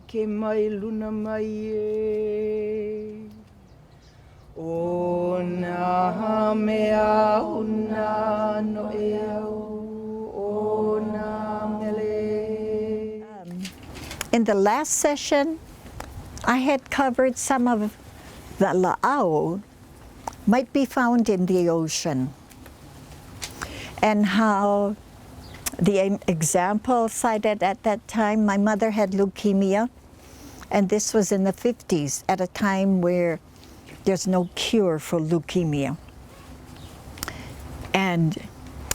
ke mai luna mai e. O nā mea una no e au, o nā mele. In the last session, I had covered some of the laʻau might be found in the ocean, and how the example cited at that time, my mother had leukemia, and this was in the 50s, at a time where there's no cure for leukemia. And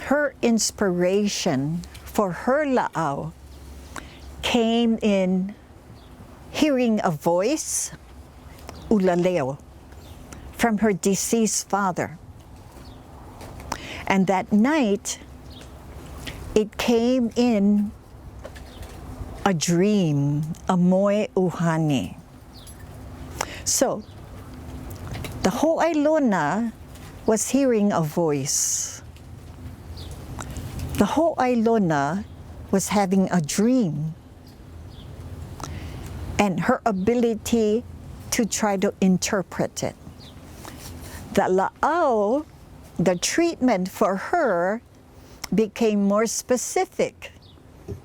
her inspiration for her laʻau came in hearing a voice, ulaleo, from her deceased father. And that night, it came in a dream, a moe uhane. So, the ho'ailona was hearing a voice. The ho'ailona was having a dream. And her ability to try to interpret it. The laʻau, the treatment for her, became more specific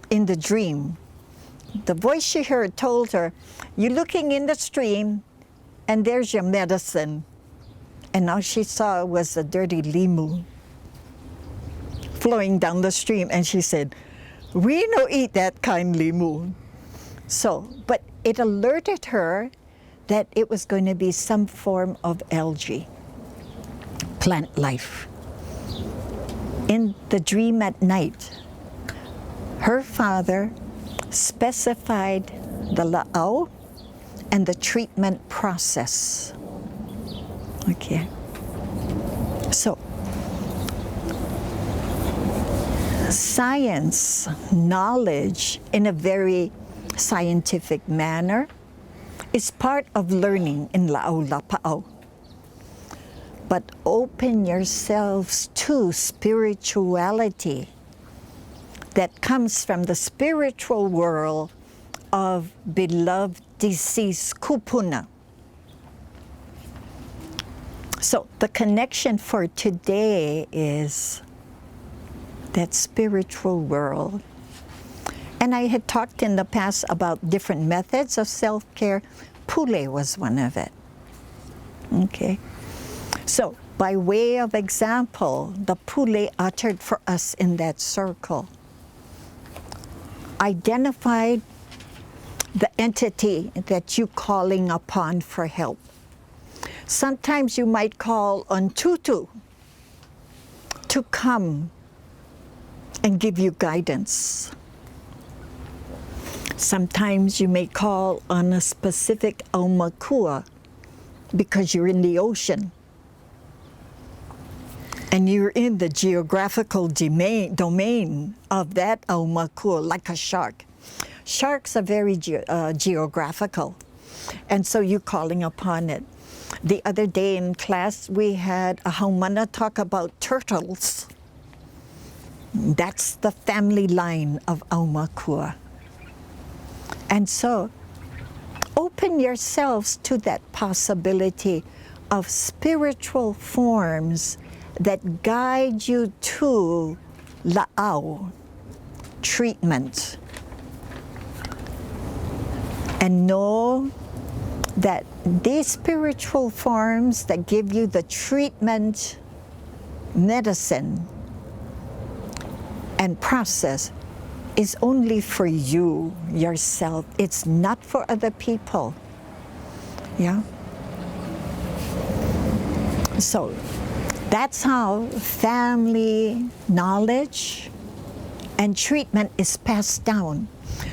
in the dream. The voice she heard told her, "You're looking in the stream, and there's your medicine." And all she saw was a dirty limu flowing down the stream. And she said, "We no eat that kind limu." So, but it alerted her that it was going to be some form of algae, plant life. In the dream at night, her father specified the laʻau and the treatment process. Okay. So, science, knowledge in a very scientific manner is part of learning in Laʻau Lapaʻau. But open yourselves to spirituality that comes from the spiritual world of beloved deceased kupuna. So the connection for today is that spiritual world. And I had talked in the past about different methods of self-care. Pule was one of it. Okay. So, by way of example, the pule uttered for us in that circle identified the entity that you're calling upon for help. Sometimes you might call on Tutu to come and give you guidance. Sometimes you may call on a specific aumakua because you're in the ocean and you're in the geographical domain of that aumakua, like a shark. Sharks are very geographical, and so you're calling upon it. The other day in class, we had a haumana talk about turtles. That's the family line of aumakua. And so, open yourselves to that possibility of spiritual forms that guide you to laʻau treatment. And know that these spiritual forms that give you the treatment, medicine, and process is only for you, yourself. It's not for other people. Yeah? So that's how family knowledge and treatment is passed down.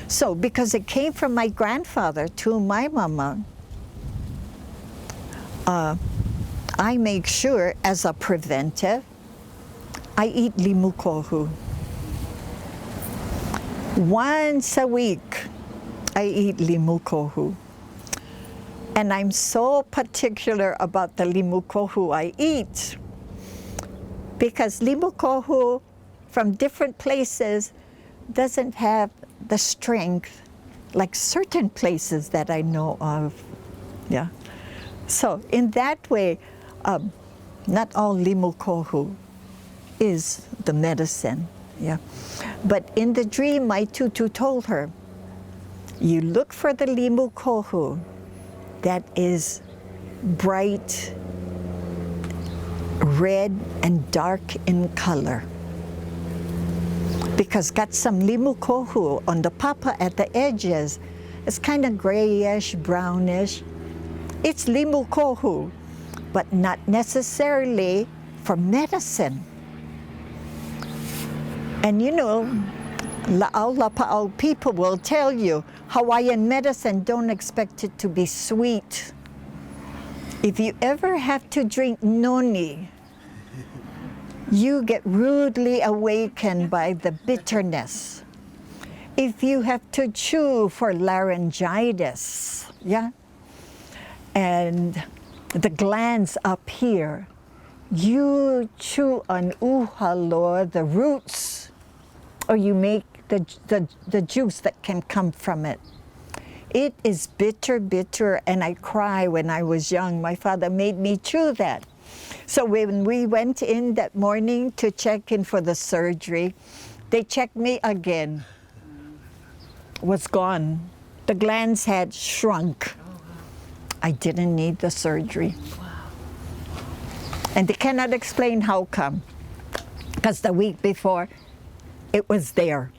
So because it came from my grandfather to my mama, I make sure as a preventive, I eat limu kohu. Once a week, I eat limu kohu. And I'm so particular about the limu kohu I eat because limu kohu from different places doesn't have the strength like certain places that I know of. Yeah. So in that way, not all limu kohu is the medicine. Yeah. But in the dream, my tutu told her, you look for the limu kohu that is bright red and dark in color. Because got some limu kohu on the papa at the edges. It's kind of grayish, brownish. It's limu kohu, but not necessarily for medicine. And you know, Laʻau Lapaʻau people will tell you, Hawaiian medicine, don't expect it to be sweet. If you ever have to drink noni, you get rudely awakened by the bitterness. If you have to chew for laryngitis, yeah, and the glands up here, you chew on uhalo, the roots, or you make the juice that can come from it. It is bitter, bitter, and I cry when I was young. My father made me chew that. So when we went in that morning to check in for the surgery, they checked me again. Was gone. The glands had shrunk. I didn't need the surgery. And they cannot explain how come. Because the week before, it was there.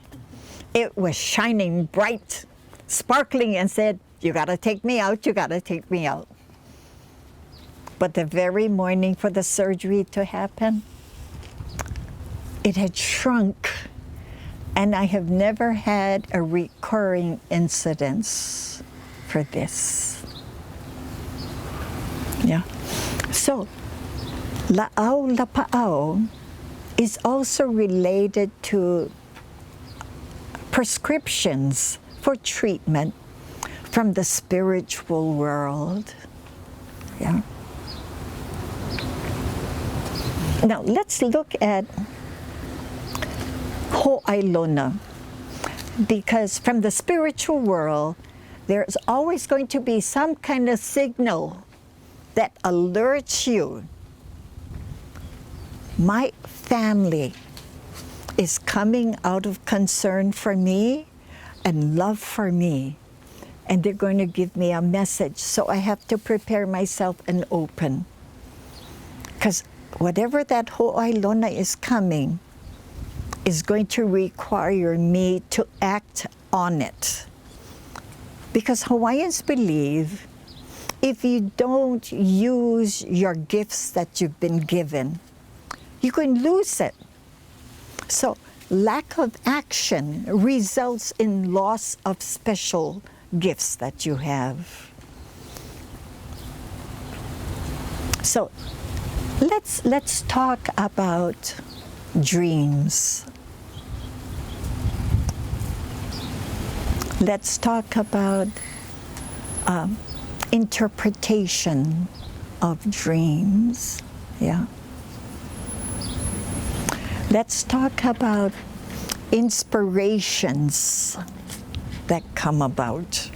It was shining bright, sparkling, and said, you gotta take me out, you gotta take me out. But the very morning for the surgery to happen, it had shrunk, and I have never had a recurring incidence for this. Yeah. So, Laʻau Lapaʻau is also related to prescriptions for treatment from the spiritual world. Yeah. Now let's look at ho'ailona, because from the spiritual world, there's always going to be some kind of signal that alerts you. My family is coming out of concern for me and love for me, and they're going to give me a message, so I have to prepare myself and open. Because whatever that ho'ailona is coming is going to require me to act on it. Because Hawaiians believe if you don't use your gifts that you've been given, you can lose it. So lack of action results in loss of special gifts that you have. So let's talk about dreams. Let's talk about interpretation of dreams. Yeah. Let's talk about inspirations that come about,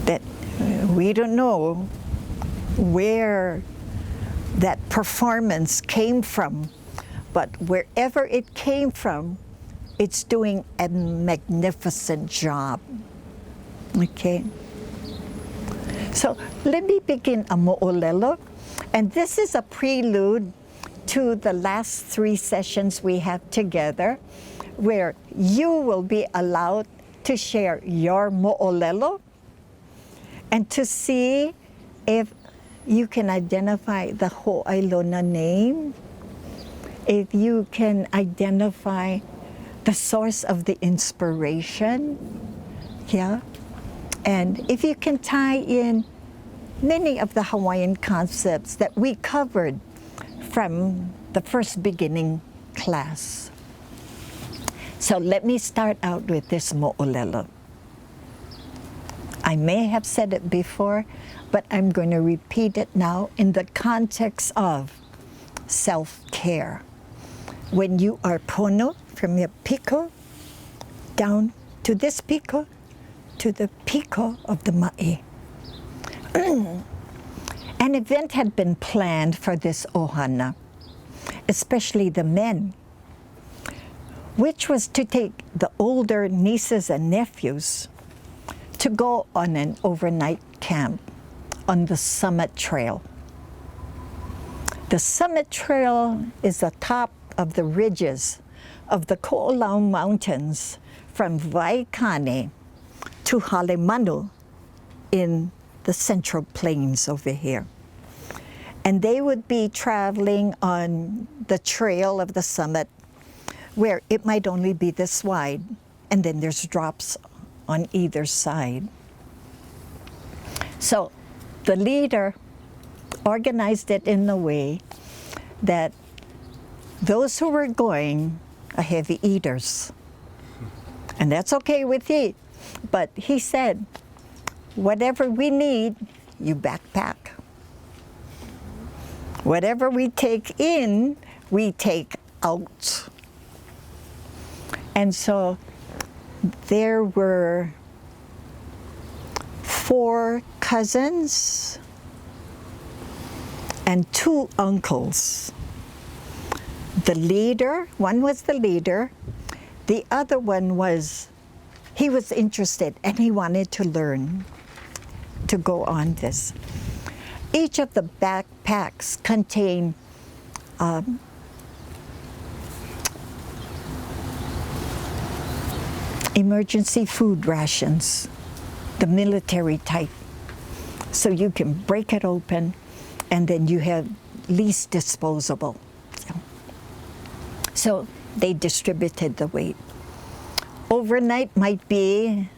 that we don't know where that performance came from, but wherever it came from, it's doing a magnificent job. Okay? So let me begin a mo'olelo, and this is a prelude to the last 3 sessions we have together, where you will be allowed to share your mo'olelo and to see if you can identify the ho'ailona name, if you can identify the source of the inspiration, yeah, and if you can tie in many of the Hawaiian concepts that we covered from the first beginning class. So let me start out with this mo'olelo. I may have said it before, but I'm going to repeat it now in the context of self-care. When you are pono, from your piko down to this piko, to the Pico of the Ma'i. An event had been planned for this ohana, especially the men, which was to take the older nieces and nephews to go on an overnight camp on the Summit Trail. The Summit Trail is the top of the ridges of the Ko'olau Mountains from Waikane to Halemanu in the Central Plains over here. And they would be traveling on the trail of the summit where it might only be this wide, and then there's drops on either side. So the leader organized it in a way that those who were going are heavy eaters. And that's okay with he. But he said, whatever we need, you backpack. Whatever we take in, we take out. And so there were 4 cousins and 2 uncles. The leader, one was the leader, the other one was, he was interested and he wanted to learn to go on this. Each of the backpacks contained emergency food rations, the military type. So you can break it open and then you have least disposable. So they distributed the weight. Overnight might be,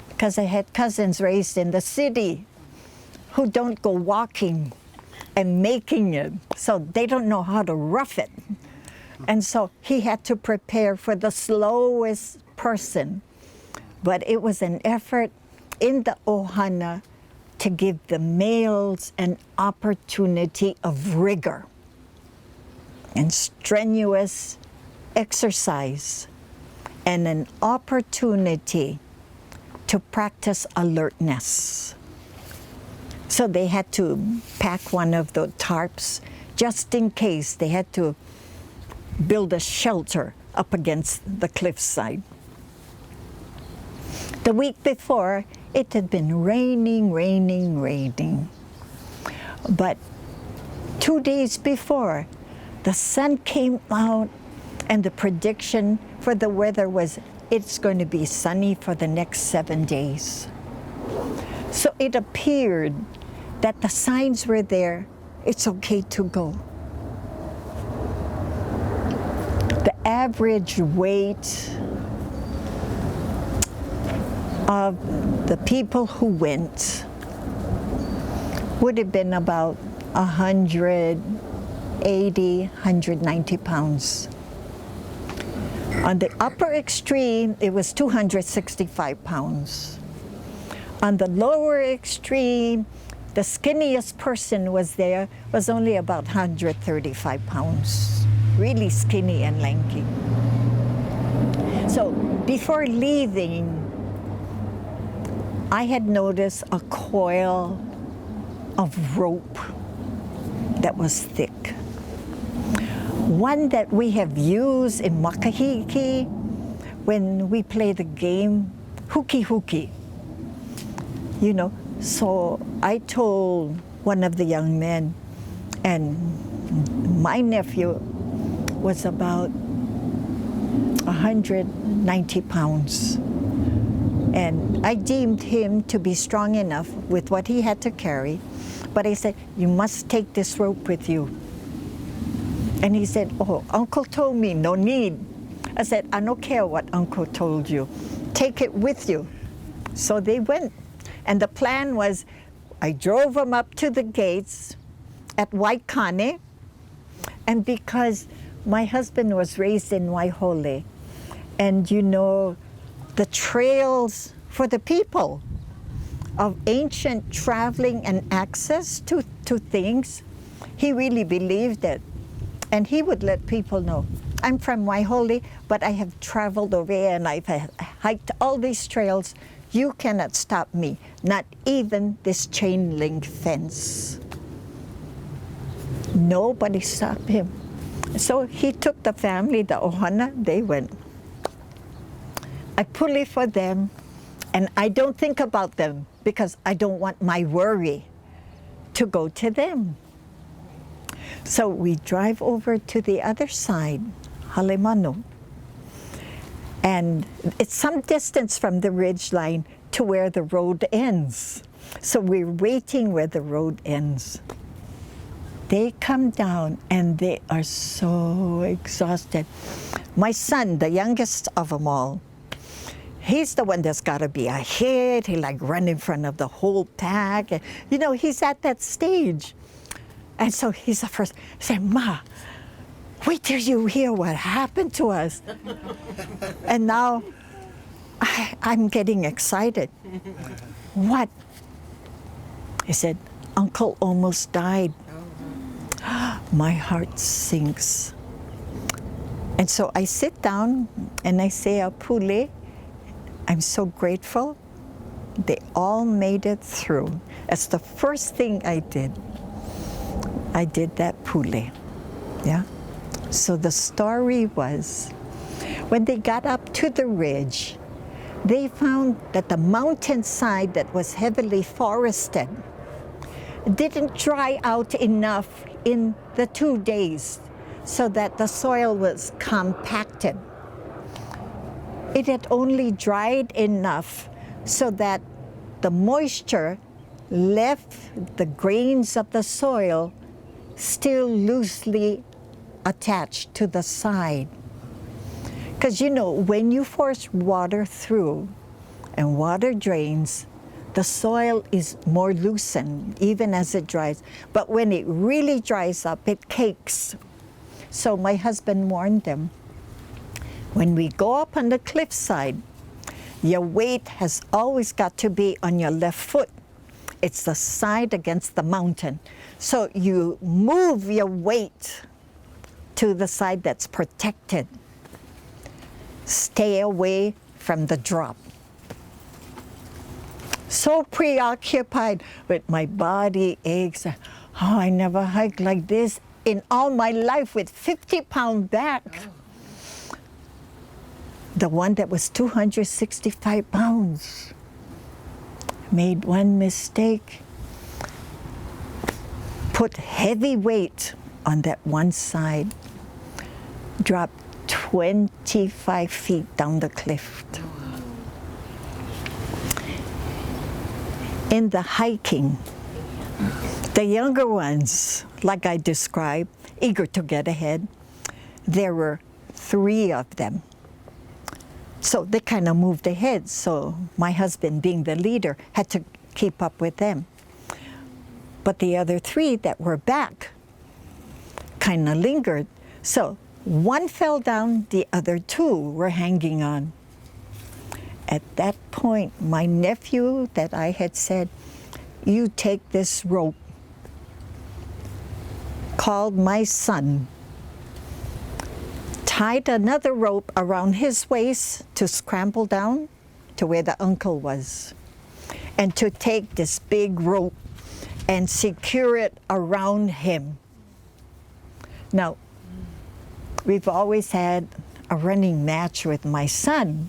because I had cousins raised in the city who don't go walking and making it, so they don't know how to rough it. And so he had to prepare for the slowest person. But it was an effort in the ohana to give the males an opportunity of rigor and strenuous exercise and an opportunity to practice alertness. So they had to pack one of the tarps just in case. They had to build a shelter up against the cliffside. The week before, it had been raining. But 2 days before, the sun came out and the prediction for the weather was it's going to be sunny for the next 7 days. So it appeared that the signs were there, it's okay to go. The average weight of the people who went would have been about 180, 190 pounds. On the upper extreme, it was 265 pounds. On the lower extreme, the skinniest person was there was only about 135 pounds, really skinny and lanky. So before leaving, I had noticed a coil of rope that was thick. One that we have used in Makahiki when we play the game, huki. You know, so I told one of the young men, and my nephew was about 190 pounds. And I deemed him to be strong enough with what he had to carry. But I said, you must take this rope with you. And he said, oh, Uncle told me, no need. I said, I don't care what Uncle told you. Take it with you. So they went. And the plan was, I drove them up to the gates at Waikane. And because my husband was raised in Waihole, and you know, the trails for the people of ancient traveling and access to things, he really believed it. And he would let people know, I'm from Waihole, but I have traveled over here and I've hiked all these trails You cannot stop me, not even this chain link fence. Nobody stopped him. So he took the family, the ohana, they went. I pulley for them, and I don't think about them because I don't want my worry to go to them. So we drive over to the other side, Halemanu. And it's some distance from the ridge line to where the road ends. So we're waiting where the road ends. They come down and they are so exhausted. My son, the youngest of them all, he's the one that's got to be ahead. He like run in front of the whole pack. And, you know, he's at that stage. And so he's the first. He said, Ma, wait till you hear what happened to us. And now I'm getting excited. What? He said, Uncle almost died. My heart sinks. And so I sit down and I say, Apule, I'm so grateful. They all made it through. That's the first thing I did. I did that pule. Yeah? So the story was, when they got up to the ridge, they found that the mountainside that was heavily forested didn't dry out enough in the 2 days so that the soil was compacted. It had only dried enough so that the moisture left the grains of the soil still loosely attached to the side. Because you know, when you force water through and water drains, the soil is more loosened even as it dries. But when it really dries up, it cakes. So my husband warned them, when we go up on the cliffside, your weight has always got to be on your left foot. It's the side against the mountain. So you move your weight to the side that's protected. Stay away from the drop. So preoccupied with my body aches. Oh, I never hiked like this in all my life with 50-pound back. The one that was 265 pounds made one mistake. Put heavy weight on that one side. Dropped 25 feet down the cliff. In the hiking, the younger ones, like I described, eager to get ahead, there were 3 of them. So they kind of moved ahead. So my husband, being the leader, had to keep up with them. But the other 3 that were back kind of lingered. So one fell down, the other 2 were hanging on. At that point, my nephew that I had said, you take this rope, called my son, tied another rope around his waist to scramble down to where the uncle was, and to take this big rope and secure it around him. Now, we've always had a running match with my son,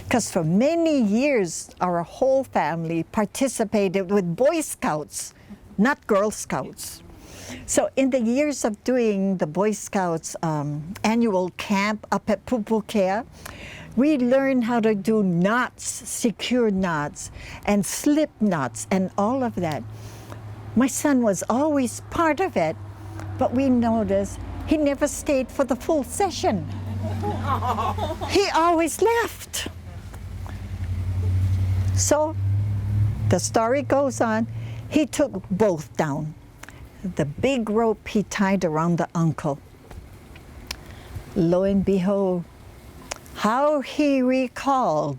because for many years, our whole family participated with Boy Scouts, not Girl Scouts. So in the years of doing the Boy Scouts annual camp up at Pupukea, we learned how to do knots, secure knots, and slip knots, and all of that. My son was always part of it, but we noticed he never stayed for the full session. He always left. So the story goes on, he took both down. The big rope he tied around the uncle. Lo and behold, how he recalled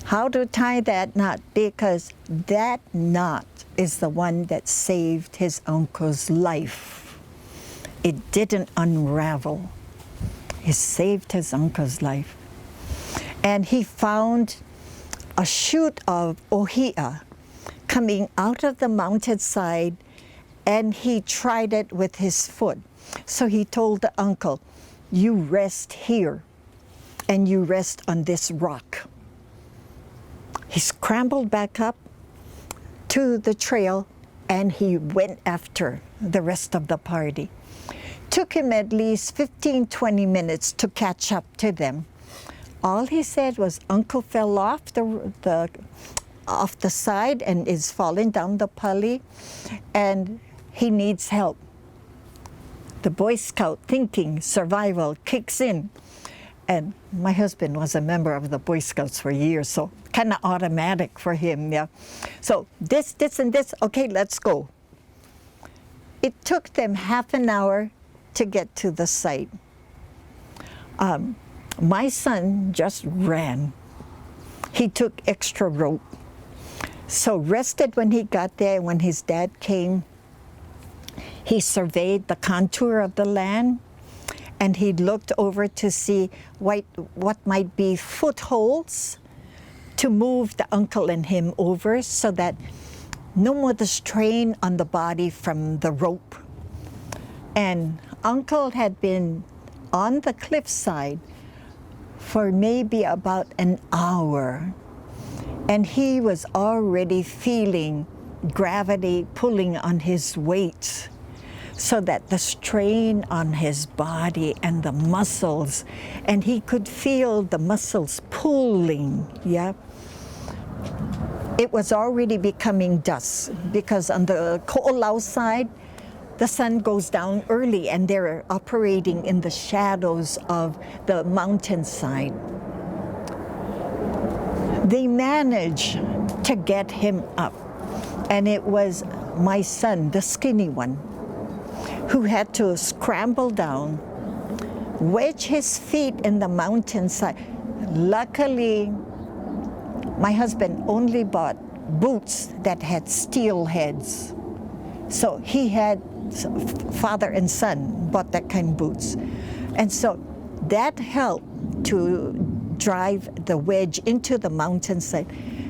how to tie that knot, because that knot is the one that saved his uncle's life. It didn't unravel. It saved his uncle's life. And he found a shoot of ohia coming out of the mountainside, and he tried it with his foot. So he told the uncle, "You rest here, and you rest on this rock." He scrambled back up to the trail, and he went after the rest of the party. Took him at least 15-20 minutes to catch up to them. All he said was, "Uncle fell off off the side and is falling down the pali, and he needs help." The Boy Scout thinking, survival kicks in. And my husband was a member of the Boy Scouts for years, so kind of automatic for him, yeah. So this, and this, okay, let's go. It took them half an hour to get to the site. My son just ran. He took extra rope. So rested when he got there. When his dad came, he surveyed the contour of the land, and he looked over to see what might be footholds to move the uncle and him over so that no more the strain on the body from the rope. And uncle had been on the cliffside for maybe about an hour, and he was already feeling gravity pulling on his weight, so that the strain on his body and the muscles, and he could feel the muscles pulling, yeah. It was already becoming dusk, because on the Ko'olau side, the sun goes down early, and they're operating in the shadows of the mountainside. They managed to get him up, and it was my son, the skinny one, who had to scramble down, wedge his feet in the mountainside. Luckily, my husband only bought boots that had steel heads. So he had, father and son bought that kind of boots. And so that helped to drive the wedge into the mountainside.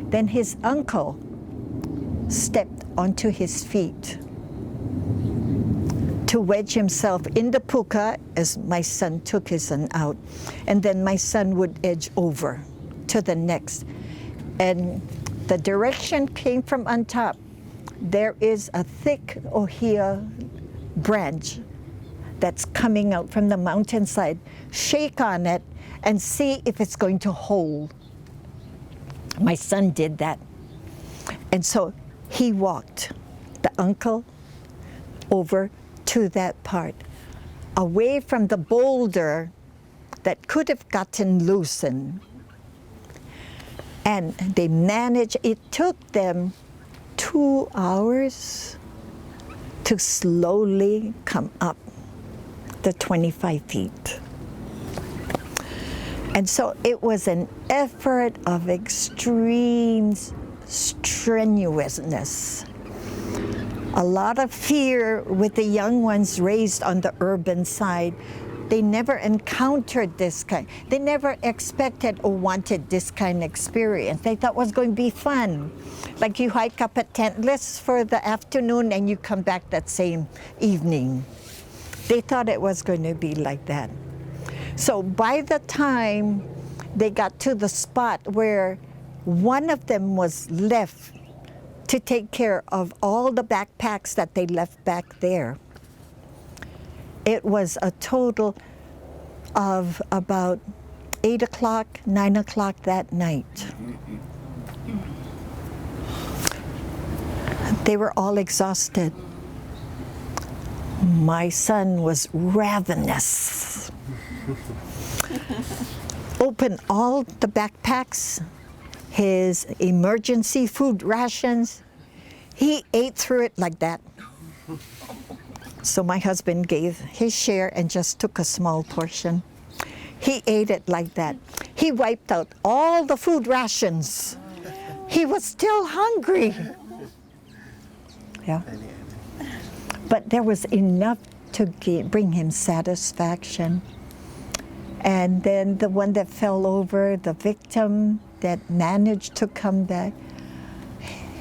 Then his uncle stepped onto his feet to wedge himself in the puka as my son took his son out. And then my son would edge over to the next. And the direction came from on top. There is a thick ohia branch that's coming out from the mountainside. Shake on it and see if it's going to hold. My son did that. And so he walked the uncle over to that part, away from the boulder that could have gotten loosened. And they managed, it took them 2 hours to slowly come up the 25 feet. And so it was an effort of extreme strenuousness. A lot of fear with the young ones raised on the urban side. They never encountered this kind. They never expected or wanted this kind of experience. They thought it was going to be fun. Like you hike up at Tentless for the afternoon and you come back that same evening. They thought it was going to be like that. So by the time they got to the spot where one of them was left to take care of all the backpacks that they left back there, it was a total of about 8 o'clock, 9 o'clock that night. They were all exhausted. My son was ravenous. Opened all the backpacks, his emergency food rations. He ate through it like that. So my husband gave his share and just took a small portion. He ate it like that. He wiped out all the food rations. He was still hungry. Yeah. But there was enough to bring him satisfaction. And then the one that fell over, the victim, that managed to come back,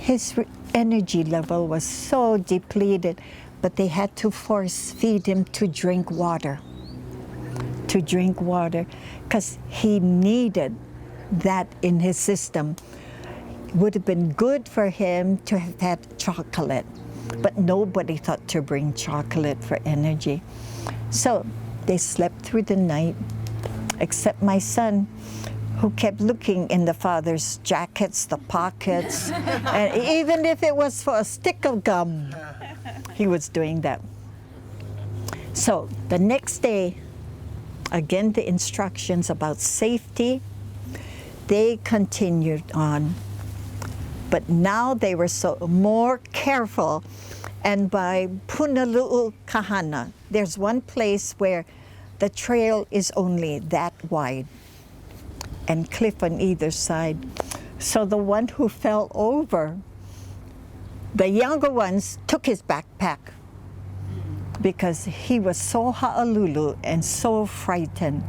his energy level was so depleted, but they had to force feed him to drink water, because he needed that in his system. It would have been good for him to have had chocolate, but nobody thought to bring chocolate for energy. So they slept through the night, except my son, who kept looking in the father's jackets, the pockets, and even if it was for a stick of gum, he was doing that. So the next day, again, the instructions about safety, they continued on. But now they were so more careful. And by Punalu'u Kahana, there's one place where the trail is only that wide and cliff on either side. So the one who fell over, the younger ones took his backpack because he was so ha'alulu and so frightened.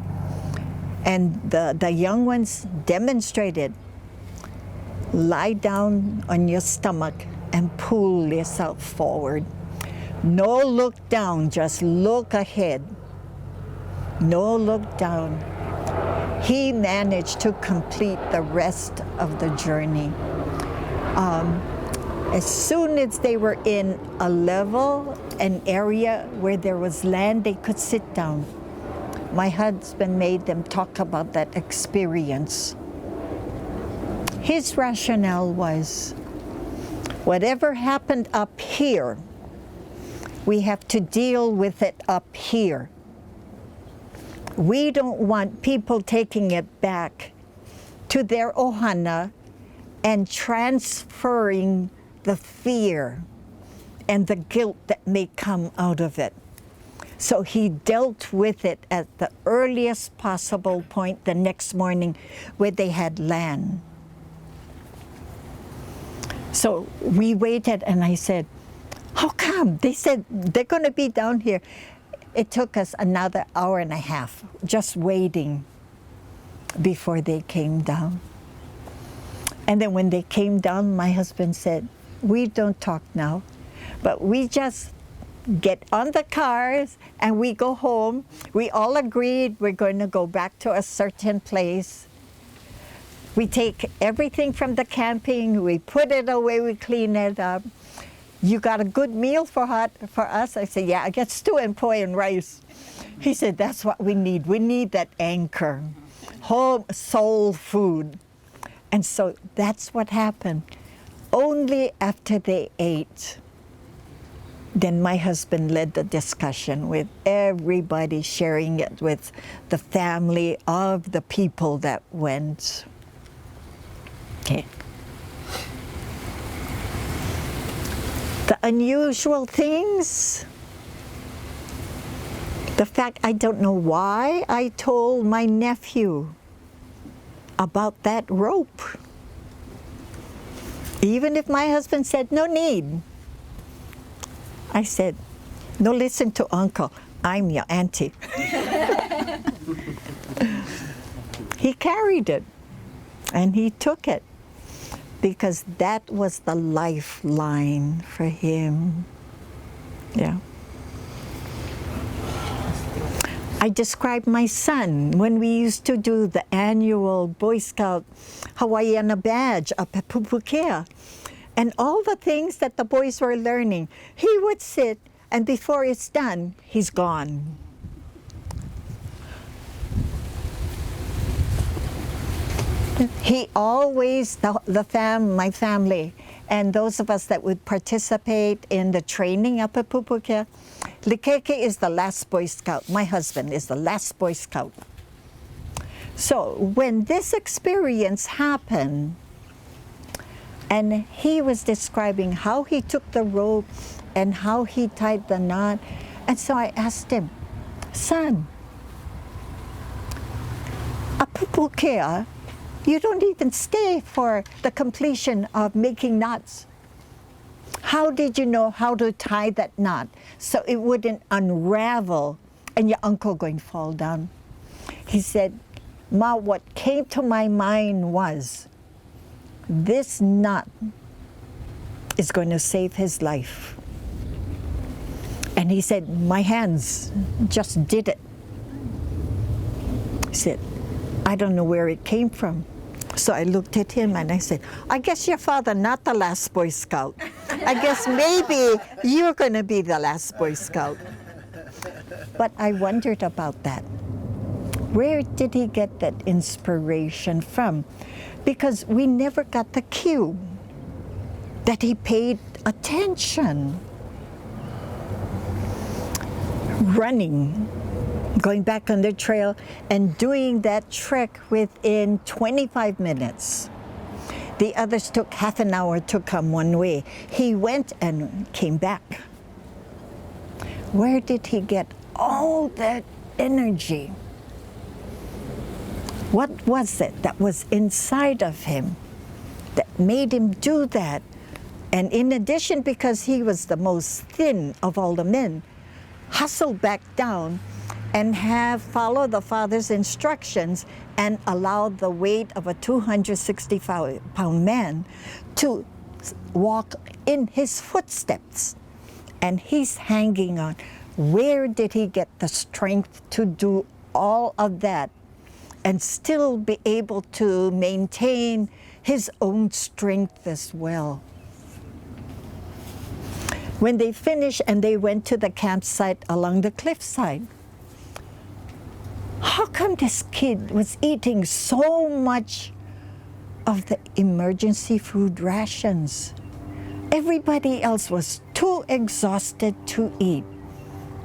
And the young ones demonstrated, lie down on your stomach and pull yourself forward. No look down, just look ahead. No look down. He managed to complete the rest of the journey. As soon as they were in a level, an area where there was land, they could sit down. My husband made them talk about that experience. His rationale was, whatever happened up here, we have to deal with it up here. We don't want people taking it back to their ohana and transferring the fear and the guilt that may come out of it. So he dealt with it at the earliest possible point the next morning where they had land. So we waited, and I said, how come? They said they're going to be down here. It took us another hour and a half just waiting before they came down. And then when they came down, my husband said, we don't talk now, but we just get on the cars and we go home. We all agreed we're going to go back to a certain place. We take everything from the camping, we put it away, we clean it up. You got a good meal for us? I said, yeah, I get stew and poi and rice. He said, that's what we need. We need that anchor, home, soul food. And so that's what happened. Only after they ate, then my husband led the discussion with everybody, sharing it with the family of the people that went. Okay. The unusual things, the fact I don't know why I told my nephew about that rope. Even if my husband said, no need. I said, no, listen to Uncle, I'm your auntie. He carried it and he took it because that was the lifeline for him. Yeah. I described my son when we used to do the annual Boy Scout Hawaiiana badge up at Pupukea. And all the things that the boys were learning, he would sit, and before it's done, he's gone. He always, my family, and those of us that would participate in the training up at Pupukea, Likeke is the last Boy Scout. My husband is the last Boy Scout. So when this experience happened, and he was describing how he took the rope and how he tied the knot, and so I asked him, son, at Pupukea, you don't even stay for the completion of making knots. How did you know how to tie that knot so it wouldn't unravel and your uncle going to fall down? He said, Ma, what came to my mind was, this nut is going to save his life. And he said, my hands just did it. He said, I don't know where it came from. So I looked at him and I said, I guess your father not the last Boy Scout. I guess maybe you're going to be the last Boy Scout. But I wondered about that. Where did he get that inspiration from? Because we never got the cue that he paid attention. Running, going back on the trail and doing that trek within 25 minutes. The others took half an hour to come one way. He went and came back. Where did he get all that energy? What was it that was inside of him that made him do that? And in addition, because he was the most thin of all the men, hustle back down and follow the father's instructions and allow the weight of a 265-pound man to walk in his footsteps. And he's hanging on. Where did he get the strength to do all of that and still be able to maintain his own strength as well? When they finished and they went to the campsite along the cliffside, how come this kid was eating so much of the emergency food rations? Everybody else was too exhausted to eat.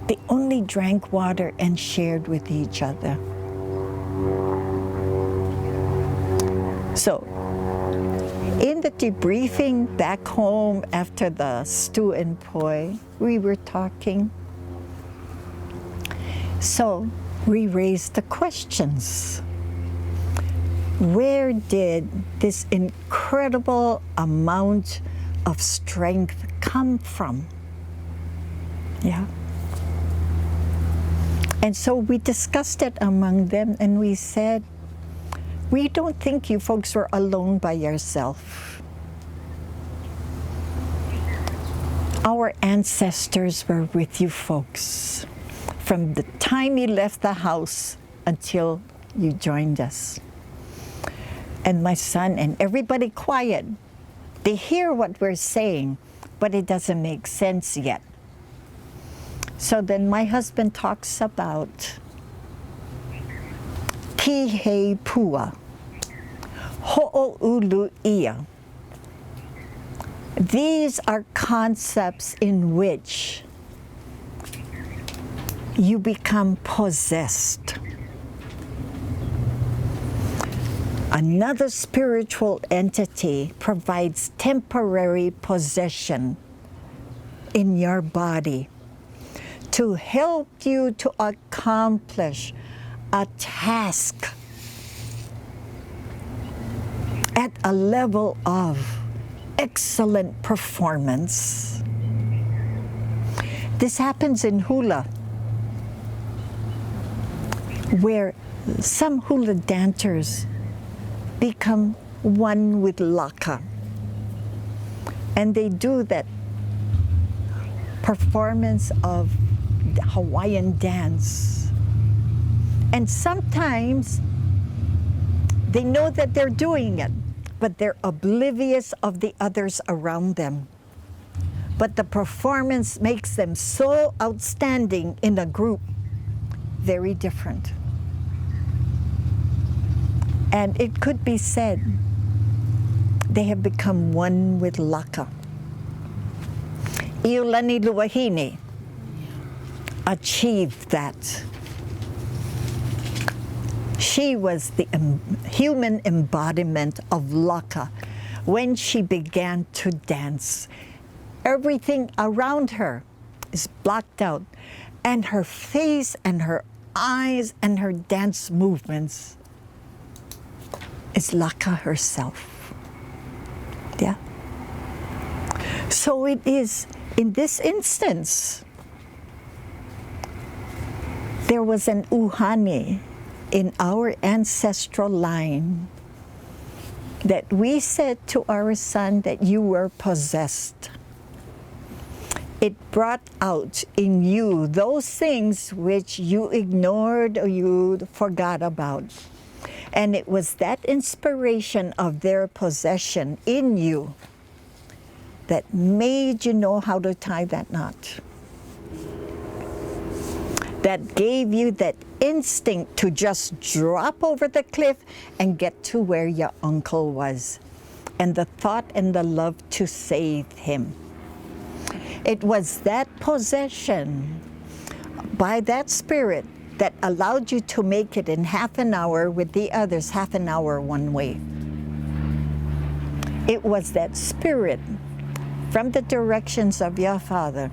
They only drank water and shared with each other. So, in the debriefing back home after the stew and poi, we were talking. So we raised the questions. Where did this incredible amount of strength come from? Yeah. And so we discussed it among them and we said, we don't think you folks were alone by yourself. Our ancestors were with you folks from the time you left the house until you joined us. And my son and everybody quiet. They hear what we're saying, but it doesn't make sense yet. So then my husband talks about Kihei Pua, Ho'oulu'ia. These are concepts in which you become possessed. Another spiritual entity provides temporary possession in your body to help you to accomplish a task at a level of excellent performance. This happens in hula, where some hula dancers become one with laka. And they do that performance of the Hawaiian dance. And sometimes they know that they're doing it, but they're oblivious of the others around them. But the performance makes them so outstanding in a group, very different. And it could be said they have become one with Laka. Iolani Luahine achieved that. She was the human embodiment of Laka when she began to dance. Everything around her is blocked out, and her face and her eyes and her dance movements is Laka herself. Yeah. So it is, in this instance, there was an uhane in our ancestral line that we said to our son that you were possessed. It brought out in you those things which you ignored or you forgot about. And it was that inspiration of their possession in you that made you know how to tie that knot. That gave you that instinct to just drop over the cliff and get to where your uncle was. And the thought and the love to save him. It was that possession by that spirit that allowed you to make it in half an hour with the others, half an hour one way. It was that spirit from the directions of your father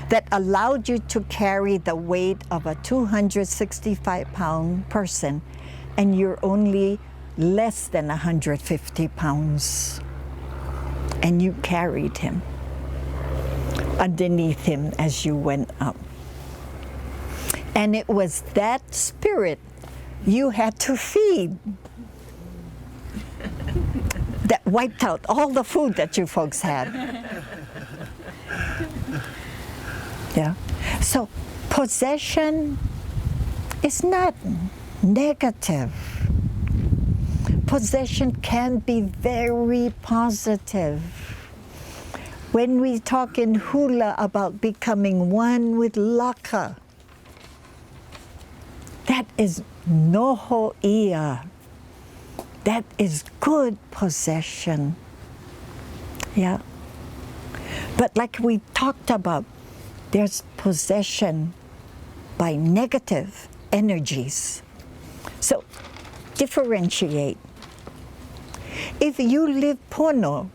that allowed you to carry the weight of a 265-pound person, and you're only less than 150 pounds. And you carried him underneath him as you went up. And it was that spirit you had to feed that wiped out all the food that you folks had. Yeah. So possession is not negative. Possession can be very positive. When we talk in hula about becoming one with Laka, that is noho ia. That is good possession. Yeah. But like we talked about, there's possession by negative energies. So differentiate. If you live pono,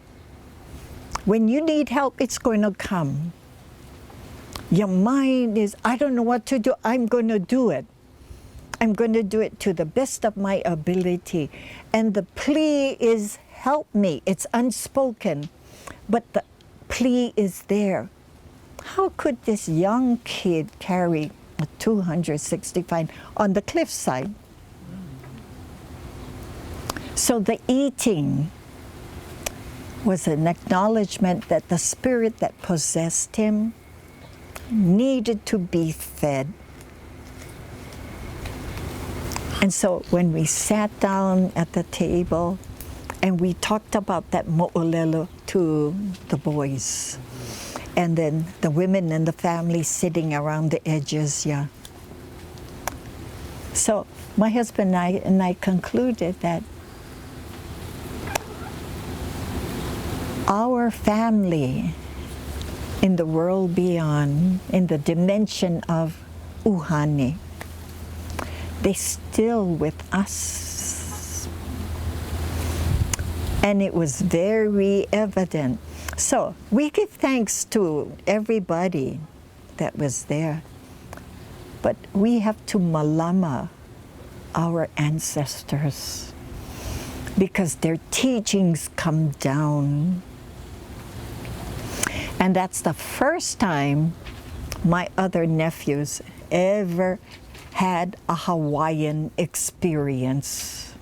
when you need help, it's going to come. Your mind is, I don't know what to do, I'm going to do it. I'm going to do it to the best of my ability. And the plea is, help me. It's unspoken, but the plea is there. How could this young kid carry a 265 on the cliffside? So the eating was an acknowledgement that the spirit that possessed him needed to be fed. And so when we sat down at the table and we talked about that mo'olelo to the boys, and then the women and the family sitting around the edges, yeah. So my husband and I concluded that our family in the world beyond, in the dimension of Uhane, they're still with us. And it was very evident. So we give thanks to everybody that was there. But we have to malama our ancestors because their teachings come down. And that's the first time my other nephews ever had a Hawaiian experience.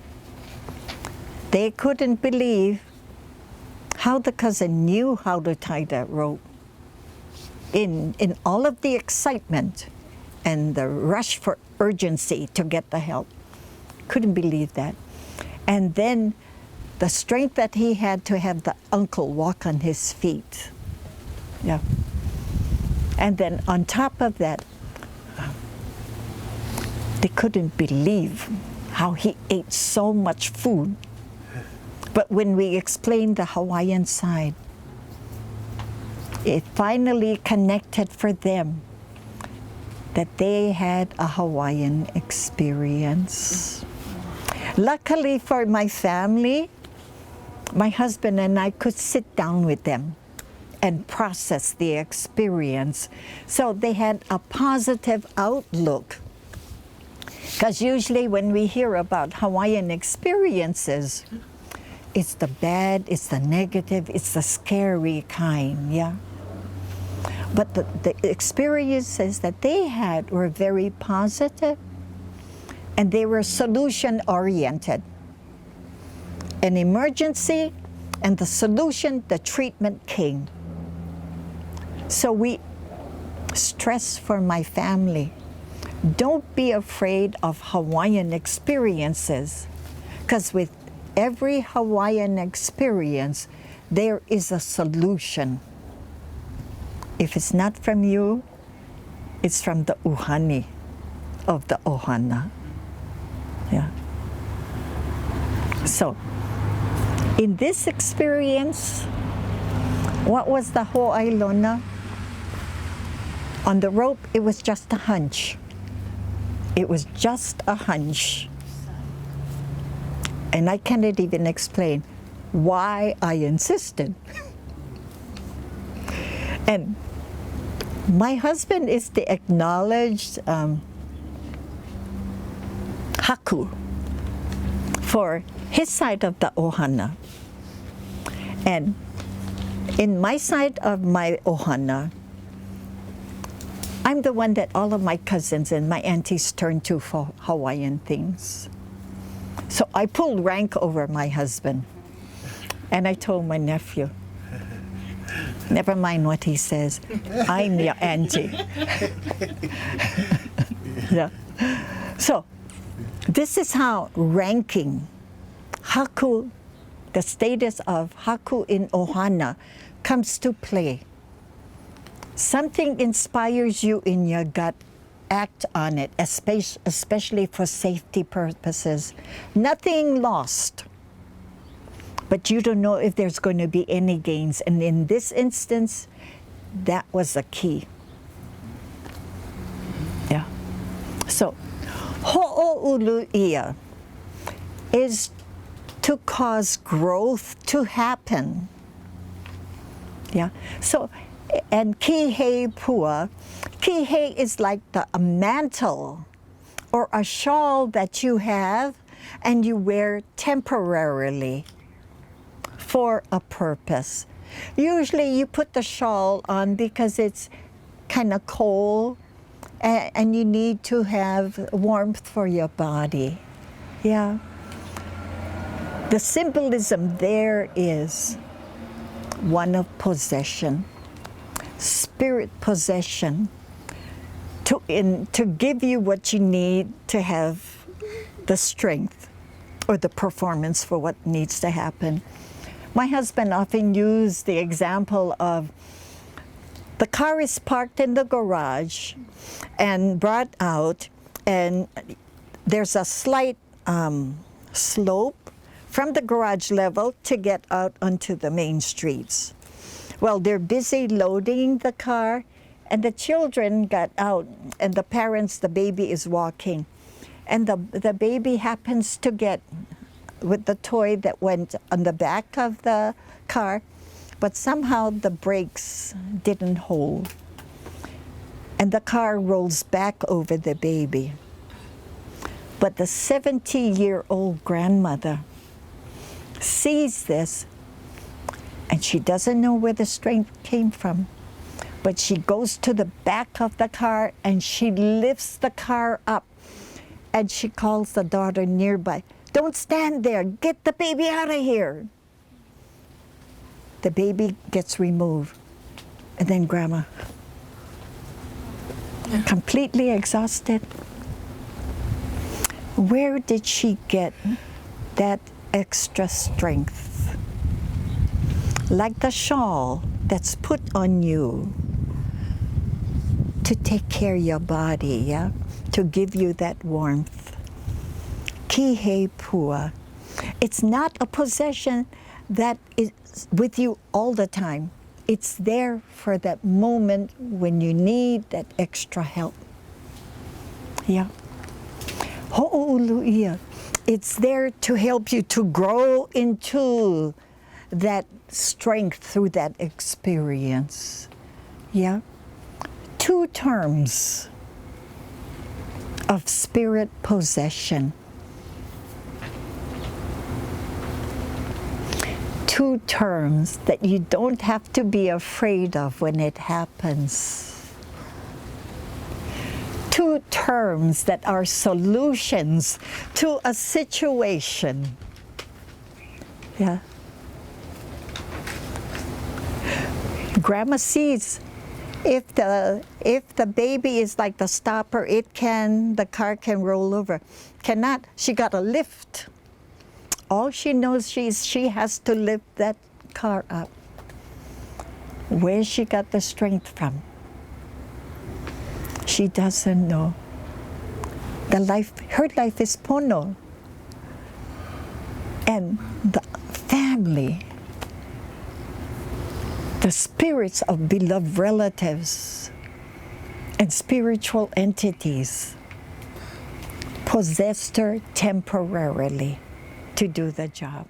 They couldn't believe how the cousin knew how to tie that rope. In all of the excitement and the rush for urgency to get the help. Couldn't believe that. And then the strength that he had to have the uncle walk on his feet. Yeah. And then on top of that, they couldn't believe how he ate so much food. But when we explained the Hawaiian side, it finally connected for them that they had a Hawaiian experience. Luckily for my family, my husband and I could sit down with them and process the experience. So they had a positive outlook. Because usually when we hear about Hawaiian experiences, it's the bad, it's the negative, it's the scary kind, yeah? But the experiences that they had were very positive, and they were solution-oriented. An emergency, and the solution, the treatment came. So we stress for my family, don't be afraid of Hawaiian experiences, because with every Hawaiian experience, there is a solution. If it's not from you, it's from the uhani of the ohana. Yeah. So, in this experience, what was the ho'ailona? On the rope, it was just a hunch. It was just a hunch. And I cannot even explain why I insisted. And my husband is the acknowledged haku for his side of the ohana. And in my side of my ohana, I'm the one that all of my cousins and my aunties turn to for Hawaiian things. So I pulled rank over my husband. And I told my nephew, never mind what he says, I'm your auntie. Yeah. So this is how ranking, haku, the status of haku in ohana comes to play. Something inspires you in your gut, act on it, especially for safety purposes. Nothing lost, but you don't know if there's going to be any gains. And in this instance, that was the key. Yeah. So, ho'oulu'ia is to cause growth to happen. Yeah. So, and kihe pua, kihe is like a mantle or a shawl that you have and you wear temporarily for a purpose. Usually you put the shawl on because it's kind of cold and you need to have warmth for your body. Yeah. The symbolism there is one of possession. Spirit possession, to give you what you need to have the strength or the performance for what needs to happen. My husband often used the example of the car is parked in the garage and brought out, and there's a slight slope from the garage level to get out onto the main streets. Well, they're busy loading the car, and the children got out, and the parents, the baby is walking. And the baby happens to get with the toy that went on the back of the car, but somehow the brakes didn't hold. And the car rolls back over the baby. But the 70-year-old grandmother sees this, and she doesn't know where the strength came from. But she goes to the back of the car and she lifts the car up. And she calls the daughter nearby, "Don't stand there, get the baby out of here." The baby gets removed. And then grandma, completely exhausted. Where did she get that extra strength? Like the shawl that's put on you to take care of your body, yeah? To give you that warmth. Kihe pua. It's not a possession that is with you all the time. It's there for that moment when you need that extra help. Yeah. Ho'oulu'ia. It's there to help you to grow into that strength through that experience. Yeah. 2 terms of spirit possession. 2 terms that you don't have to be afraid of when it happens. 2 two terms that are solutions to a situation. Yeah. Grandma sees if the baby is like the stopper, the car can roll over. Cannot, she got a lift. All she knows she has to lift that car up. Where she got the strength from, she doesn't know. Her life is pono. And the family, the spirits of beloved relatives and spiritual entities possessed her temporarily to do the job.